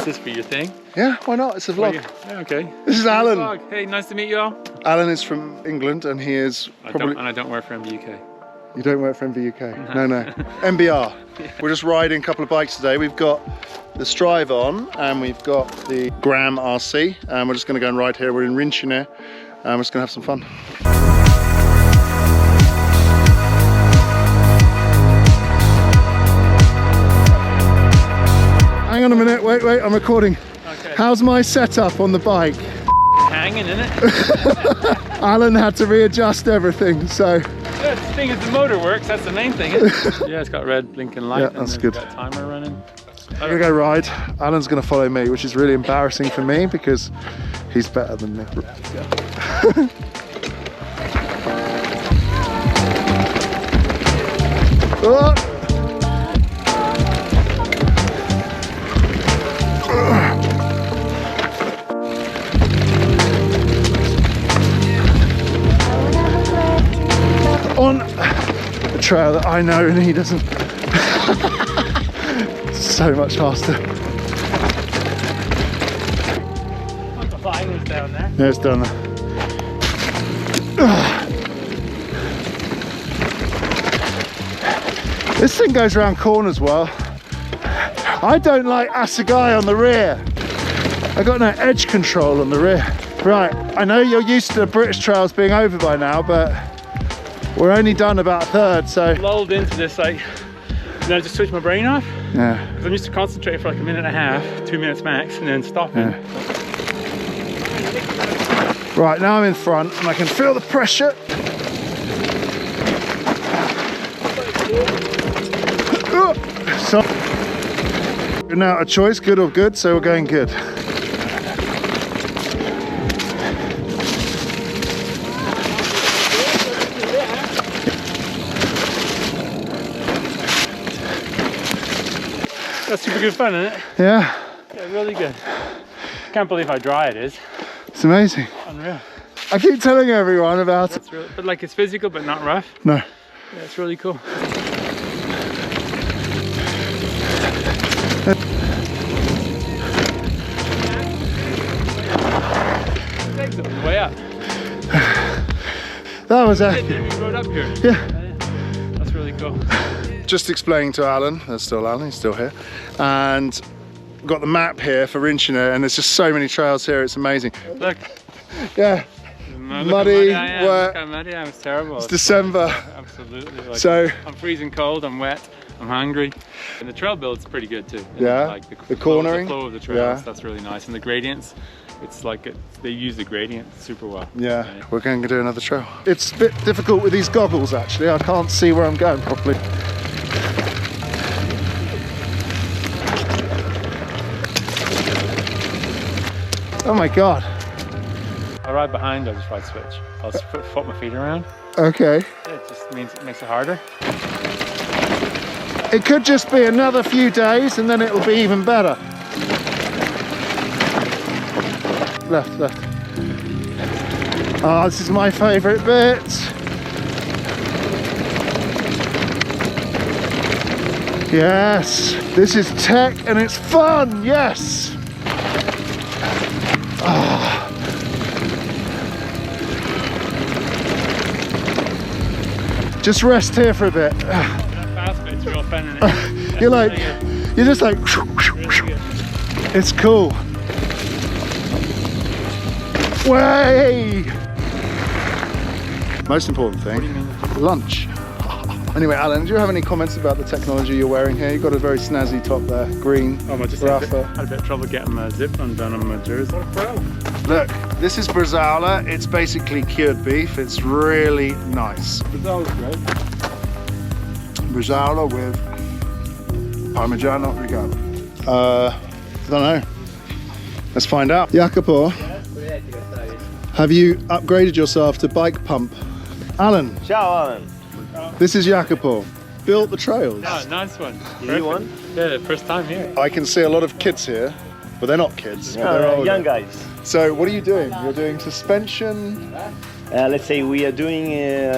use this for your thing. Yeah, why not? It's a vlog. Yeah, okay. This is Alan. Hey, nice to meet you all. Alan is from England and he is probably... I don't work for MBUK. You don't work for MBUK? No, no. MBR. We're just riding a couple of bikes today. We've got the Strive on and we've got the GRAM RC. And we're just going to go and ride here. We're in Rincine and we're just going to have some fun. Hang on a minute, wait, I'm recording. Okay. How's my setup on the bike? Hanging in it. Alan had to readjust everything, so. Yeah, the thing is the motor works, that's the main thing. Yeah, it's got red blinking light. Yeah, that's good. Got a timer running. We're gonna go ride. Alan's gonna follow me, which is really embarrassing for me because he's better than me. Oh. On a trail that I know and he doesn't. So much faster. The Vaiano's down there. Yeah, it's down there. This thing goes around corners well. I don't like assegai on the rear. I got no edge control on the rear. Right, I know you're used to the British trails being over by now, but we're only done about a third, so. Lulled into this, like, and I just switch my brain off. Yeah. Because I'm used to concentrate for like a minute and a half, 2 minutes max, and then stopping. Yeah. Right, now I'm in front and I can feel the pressure. So, we're now a choice, good or good, so we're going good. That's super good fun, isn't it? Yeah. Yeah, really good. Can't believe how dry it is. It's amazing. Unreal. I keep telling everyone about it. That's really, but like it's physical but not rough. No. Yeah, it's really cool. Legs up, way up. That was We accurate. rode up here. Yeah. That's really cool. Just explaining to Alan, there's still Alan, he's still here, and we've got the map here for Rincine, and there's just so many trails here, it's amazing. Look. Yeah. Look Muddy, how muddy I am. wet. Look how muddy I am. It's terrible. It's December. Absolutely. Like, So I'm freezing cold, I'm wet, I'm hungry. And the trail build's pretty good too. Yeah, Like the cornering. The flow of the trails, Yeah. that's really nice. And the gradients, it's like they use the gradient super well. Yeah, we're going to do another trail. It's a bit difficult with these goggles actually, I can't see where I'm going properly. Oh my god. I ride behind, I just ride switch. I'll just flip my feet around. Okay. Yeah, it just means it makes it harder. It could just be another few days and then it'll be even better. Left, left. Oh, this is my favourite bit. Yes, this is tech and it's fun, yes. Oh. Just rest here for a bit. That fast bit's real fun, isn't it? You're like, you're just like, it's cool. Way! Most important thing, lunch. Anyway, Alan, do you have any comments about the technology you're wearing here? You've got a very snazzy top there, green. Oh, I just had a bit of trouble getting my zip undone on my jersey. Look, this is Bresaola. It's basically cured beef. It's really nice. Bresaola's great. Bresaola with Parmigiano Reggiano. I don't know. Let's find out. Jacopo, have you upgraded yourself to bike pump? Alan. Ciao, Alan. This is Jacopo. Built the trails. Oh, nice one. You one? Yeah, first time here. I can see a lot of kids here, but they're not kids. They're older. Young guys. So what are you doing? You're doing suspension? Let's say we are doing,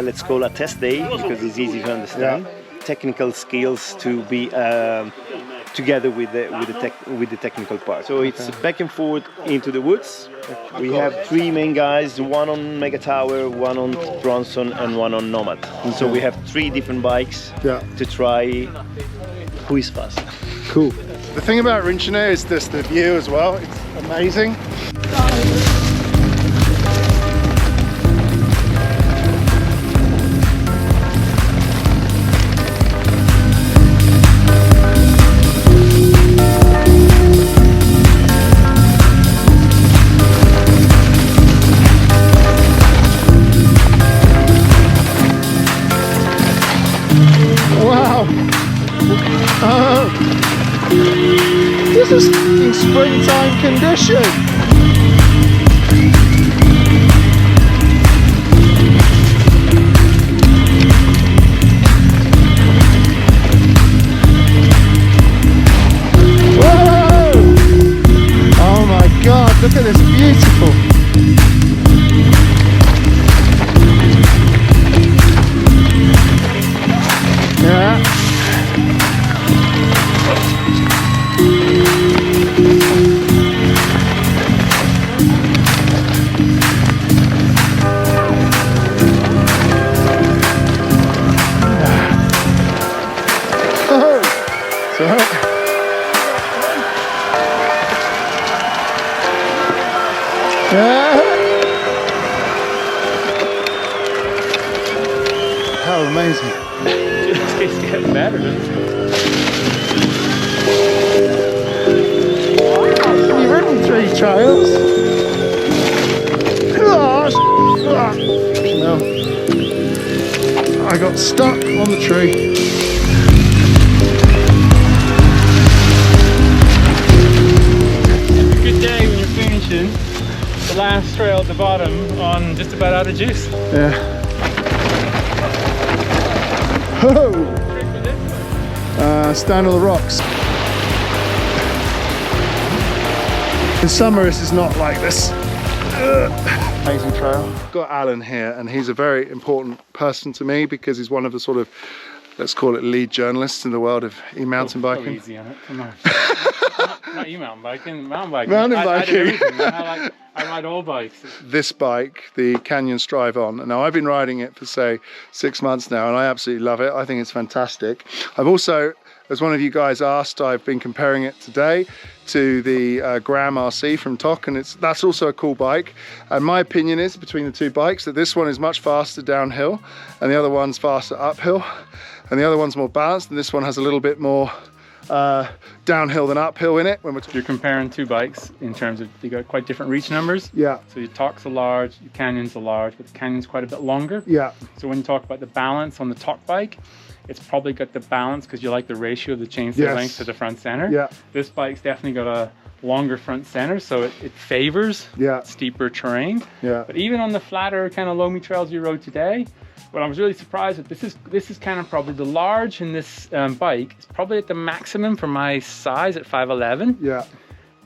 let's call a test day because it's easy to understand. Yeah. Technical skills to be to together with the technical part. So it's back and forth into the woods. We have 3 main guys, one on Mega Tower, one on Bronson, and one on Nomad. And so we have 3 different bikes to try who is fast. Cool. The thing about Rincine is this, the view as well. It's amazing. This is fucking springtime condition. Whoa! Oh my God, look at this, beautiful. Yeah. How amazing. It keeps getting better, doesn't it? You've ridden 3 trails. No. I got stuck on the tree. Good day when you're finishing the last trail at the bottom on just about out of juice. Yeah. Stand on the rocks. In summer this is not like this. Amazing trail. Got Alan here, and he's a very important person to me because he's one of the sort of, let's call it, lead journalists in the world of e-mountain biking. Easy on it. Come on. Not e-mountain biking, mountain biking. Mountain biking. I ride all bikes. This bike, the Canyon Strive On. Now I've been riding it for say 6 months now, and I absolutely love it. I think it's fantastic. I've also, as one of you guys asked, I've been comparing it today to the GRAM RC from Thok, and that's also a cool bike. And my opinion is, between the 2 bikes, that this one is much faster downhill and the other one's faster uphill, and the other one's more balanced, and this one has a little bit more downhill than uphill in it. When you're comparing 2 bikes in terms of, they got quite different reach numbers. Yeah. So your Thok's are large, your Canyon's are large, but the Canyon's quite a bit longer. Yeah. So when you talk about the balance on the Thok bike, it's probably got the balance because you like the ratio of the chainstay length to the front center. Yeah. This bike's definitely got a longer front center, so it favors steeper terrain. Yeah. But even on the flatter kind of loamy trails you rode today, what I was really surprised at, this is kind of probably the large in this bike. It's probably at the maximum for my size at 5'11". Yeah.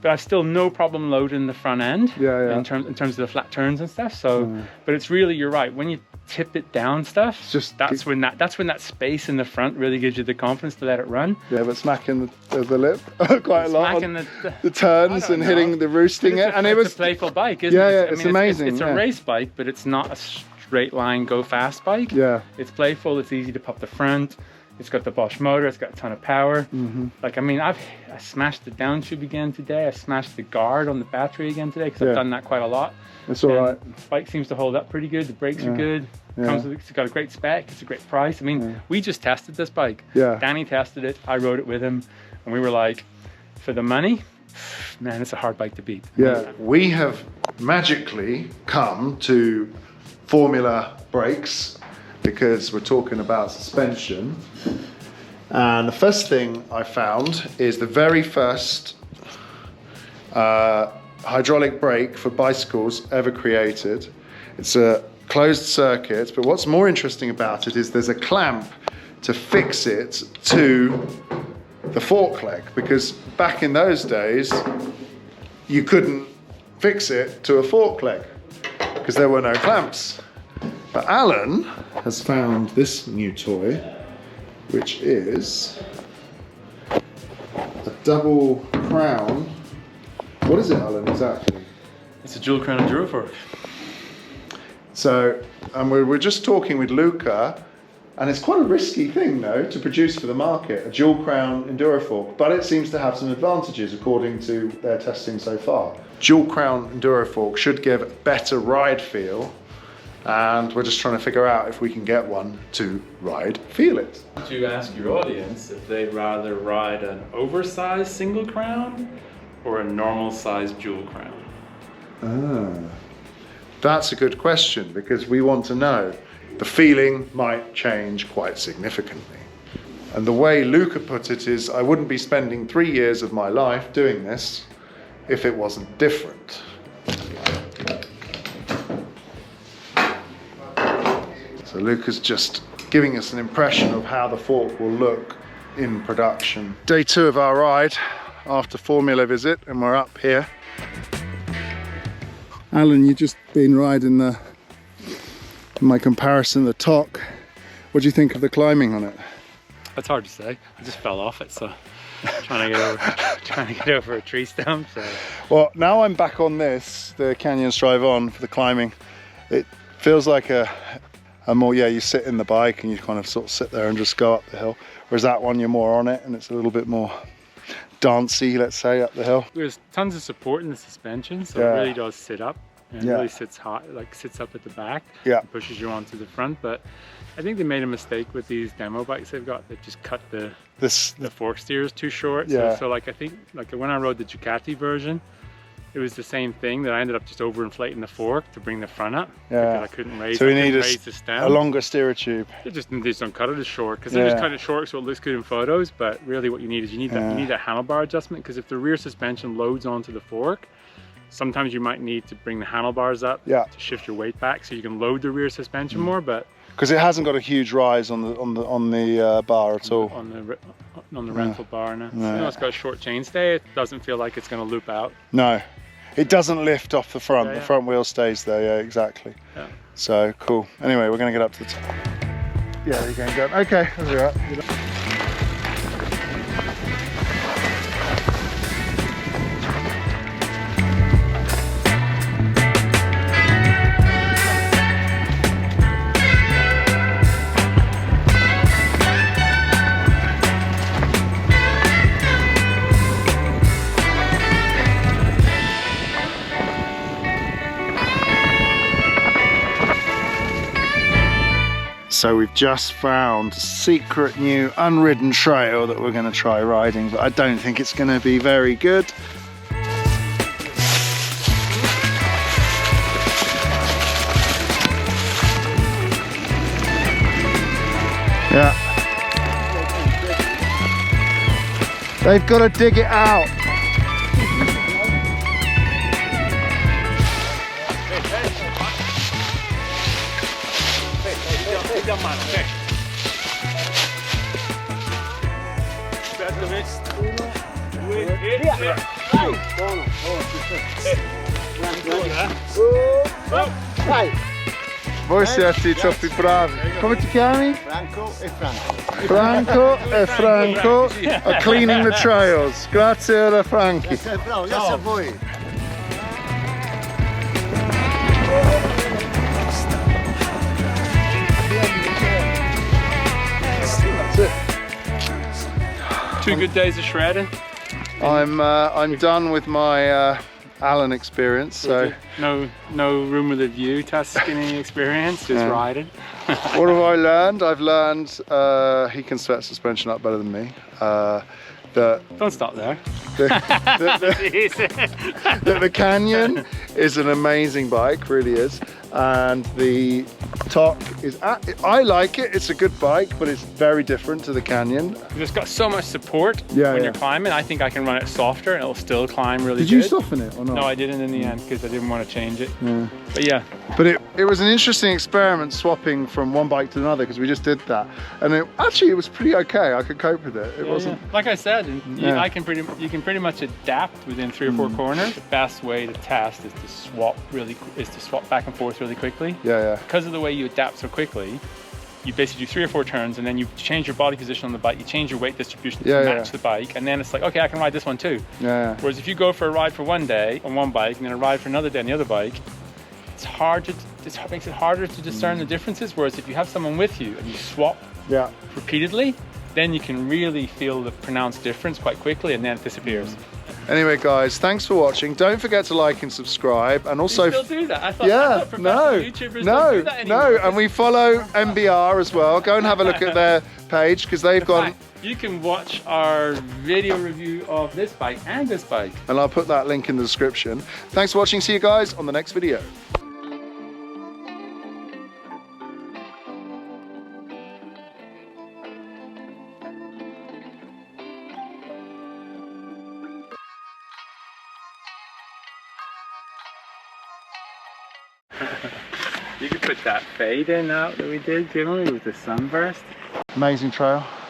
But I've still no problem loading the front end. Yeah. In terms of the flat turns and stuff. So, but it's really, you're right. When you tip it down stuff, that's when that space in the front really gives you the confidence to let it run. Yeah, but smacking the lip quite a lot. Smacking the turns and hitting the roosting it, and it's a playful bike, isn't it? Yeah, it's amazing. It's a race bike, but it's not a straight line go fast bike. Yeah, it's playful. It's easy to pop the front. It's got the Bosch motor, it's got a ton of power. Like, I mean, I smashed the down tube again today. I smashed the guard on the battery again today because I've done that quite a lot. It's all right. The bike seems to hold up pretty good. The brakes are good. It's got a great spec. It's a great price. I mean, we just tested this bike. Danny tested it. I rode it with him. And we were like, for the money, man, it's a hard bike to beat. Yeah, we have magically come to Formula brakes, because we're talking about suspension. And the first thing I found is the very first hydraulic brake for bicycles ever created. It's a closed circuit, but what's more interesting about it is there's a clamp to fix it to the fork leg, because back in those days you couldn't fix it to a fork leg because there were no clamps. But Alan has found this new toy, which is a double crown. What is it, Alan, exactly? It's a dual crown Enduro fork. So, and we're just talking with Luca, and it's quite a risky thing, though, to produce for the market, a dual crown Enduro fork, but it seems to have some advantages according to their testing so far. Dual crown Enduro fork should give better ride feel, and we're just trying to figure out if we can get one to ride feel it. To ask your audience if they'd rather ride an oversized single crown or a normal sized dual crown. That's a good question, because we want to know. The feeling might change quite significantly. And the way Luca put it is, I wouldn't be spending 3 years of my life doing this if it wasn't different. So Luca's just giving us an impression of how the fork will look in production. Day 2 of our ride after Formula visit, and we're up here. Alan, you've just been riding in my comparison, the Thok. What do you think of the climbing on it? That's hard to say. I just fell off it, so trying to get over a tree stump. So. Well, now I'm back on this, the Canyon Strive On for the climbing. It feels like a more, yeah, you sit in the bike and you kind of sort of sit there and just go up the hill. Whereas that one, you're more on it and it's a little bit more dancey, let's say, up the hill. There's tons of support in the suspension, so yeah. It really does sit up. And it really sits high, like sits up at the back. Yeah. And pushes you onto the front. But I think they made a mistake with these demo bikes they've got. They've just cut the fork steers too short. Yeah. So like I think like when I rode the Ducati version, it was the same thing, that I ended up just overinflating the fork to bring the front up. Yeah. Because I couldn't raise, so we need the stem. A longer steerer tube. They just don't cut it as short, because they just cut it short so it looks good in photos. But really, what you need is you need that handlebar adjustment, because if the rear suspension loads onto the fork, sometimes you might need to bring the handlebars up to shift your weight back, so you can load the rear suspension more. But because it hasn't got a huge rise on the bar at all. On the rental bar now. No. You know, it's got a short chainstay. It doesn't feel like it's going to loop out. No, it doesn't lift off the front. Yeah, the front wheel stays there. Yeah, exactly. Yeah. So cool. Anyway, we're going to get up to the top. Yeah, you're going down. Okay, that's all right. So we've just found a secret new unridden trail that we're going to try riding, but I don't think it's going to be very good. Yeah. They've got to dig it out. Voi siete troppi bravi. Come ti chiami? Franco e Franco. Franco e Franco are cleaning the trails. Grazie a Franchi. Bravo, grazie a voi. Two good days of shredding. I'm done with my Alan experience, so no room with a view Tuscany experience, just riding. What have I learned? I've learned he can set suspension up better than me. Don't stop there. The Canyon is an amazing bike, really is, and the Thok is, I like it, it's a good bike, but it's very different to the Canyon. It's got so much support when you're climbing. I think I can run it softer and it'll still climb really good. Did you soften it or not? No, I didn't in the end, because I didn't want to change it. But yeah. But it was an interesting experiment swapping from one bike to another, because we just did that, and it was pretty okay. I could cope with it. It wasn't. Like I said, you can pretty much adapt within 3 or 4 corners. The best way to test is to swap back and forth really quickly. Yeah. Because of the way you adapt so quickly, you basically do 3 or 4 turns, and then you change your body position on the bike, you change your weight distribution Yeah, to yeah. match the bike, and then it's like, okay, I can ride this one too. Yeah. Whereas if you go for a ride for one day on one bike and then a ride for another day on the other bike, it's hard to, it makes it harder to discern the differences. Whereas if you have someone with you and you swap Yeah. repeatedly, then you can really feel the pronounced difference quite quickly, and then it disappears. Anyway, guys, thanks for watching. Don't forget to like and subscribe, and also You still do that? I thought, yeah, I thought professional YouTubers don't do that anymore. and we follow MBR as well. Go and have a look at their page because they've got. In fact, you can watch our video review of this bike and this bike. And I'll put that link in the description. Thanks for watching. See you guys on the next video. You could put that fade in out that we did, you know, with the sunburst. Amazing trail.